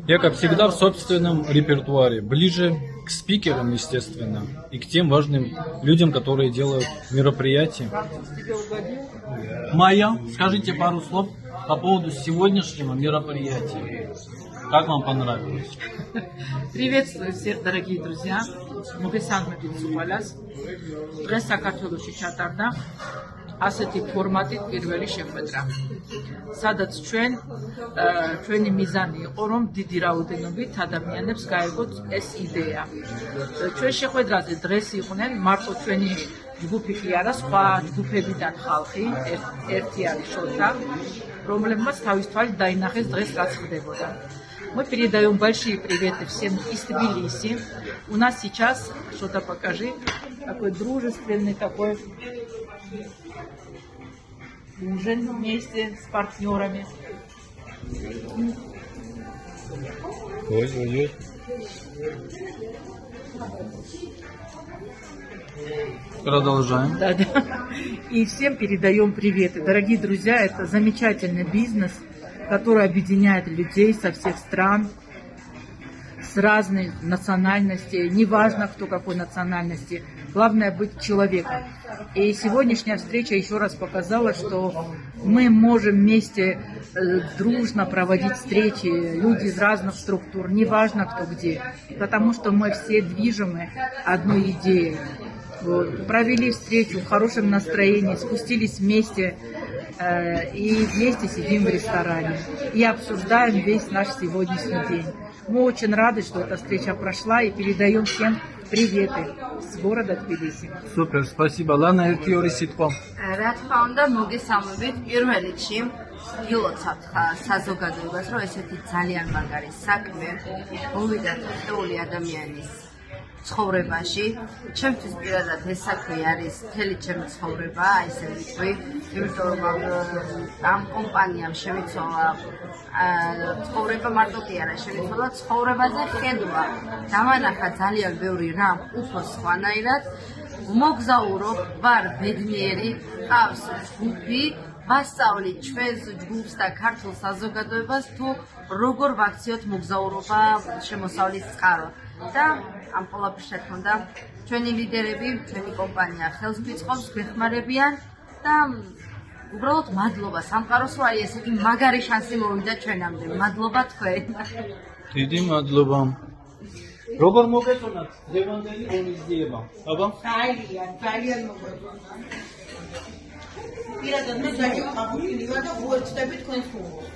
Я, как всегда, в собственном репертуаре, ближе к спикерам, естественно, и к тем важным людям, которые делают мероприятия. Майя, скажите пару слов по поводу сегодняшнего мероприятия. Как вам понравилось? Приветствую всех, дорогие друзья. მოგესალმებით სულ. დღეს საქართველოში ჩატარდა ასეთი ფორმატით პირველი შეხვედრა, სადაც ჩვენი მიზანი იყო, რომ დიდი რაოდენობით ადამიანებს გაერგოთ ეს იდეა. ჩვენ შეხვედრაზე დღეს იყვნენ მარტო ჩვენი ჯგუფი კი არა, სხვა ჯგუფებიდან ხალხი, ერთი არის შოთა, რომლებმაც თავის თვალით დაინახეს დღეს რაც ხდებოდა. Мы передаем большие приветы всем из Тбилиси. У нас сейчас, что-то покажи, такой дружественный такой ужин вместе с партнерами. Ой-ой-ой. Продолжаем. Да. И всем передаем приветы. Дорогие друзья, это замечательный бизнес, который объединяет людей со всех стран, с разных национальностей, неважно, кто какой национальности, главное быть человеком. И сегодняшняя встреча еще раз показала, что мы можем вместе дружно проводить встречи, люди из разных структур, неважно кто где, потому что мы все движимы одной идеей. Вот. Провели встречу в хорошем настроении, спустились вместе и вместе сидим в ресторане и обсуждаем весь наш сегодняшний день. Мы очень рады, что эта встреча прошла, и передаем всем приветы с города Тбилиси. Супер, спасибо. Лана, ერთი სიტყვა. რა თქმა უნდა, მოგესალმებით. პირველ რიგში გილოცავთ საზოგადოებას, რომ ესეთი ძალიან მაგარი საქმე მოვიდა თითოეული ადამიანის ცხოვრებაში. ჩემთვის პირადად ეს საქმე არის მთელი ჩემი ცხოვრება, ესე ვიტყვი, იმიტომ რომ ამ კომპანიამ შემიცვალა ცხოვრება მარტო კი არა, შემიცვალა ცხოვრებაზე ხედვა. დამანახა ძალიან ბევრი რამ უფრო სხვანაირად. მოგზაურობ, ვარ ბედნიერი, ყავს ჯგუფი, ვასწავლი ჩვენს ჯგუფს და ქართულ საზოგადოებას თუ როგორ ვაქციოთ მოგზაურობა შემოსავლის წყარო. და ამ ყველაფერს რა თქმა უნდა ჩვენი ლიდერები, ჩვენი კომპანია ხელს გვიწყობს, გვეხმარებიან და უბრალოდ მადლობა სამყაროს, რომ აი ესეთი მაგარი შანსი მოვიდა ჩვენამდე. მადლობა თქვენ. დიდი მადლობა. როგორ მოგეწონათ დღევანდელი ღონისძიება? აბა? ძალიან მოგეწონათ. პირადად მე გაჭირვებული ვარ და უერთდები თქვენს გუნდს.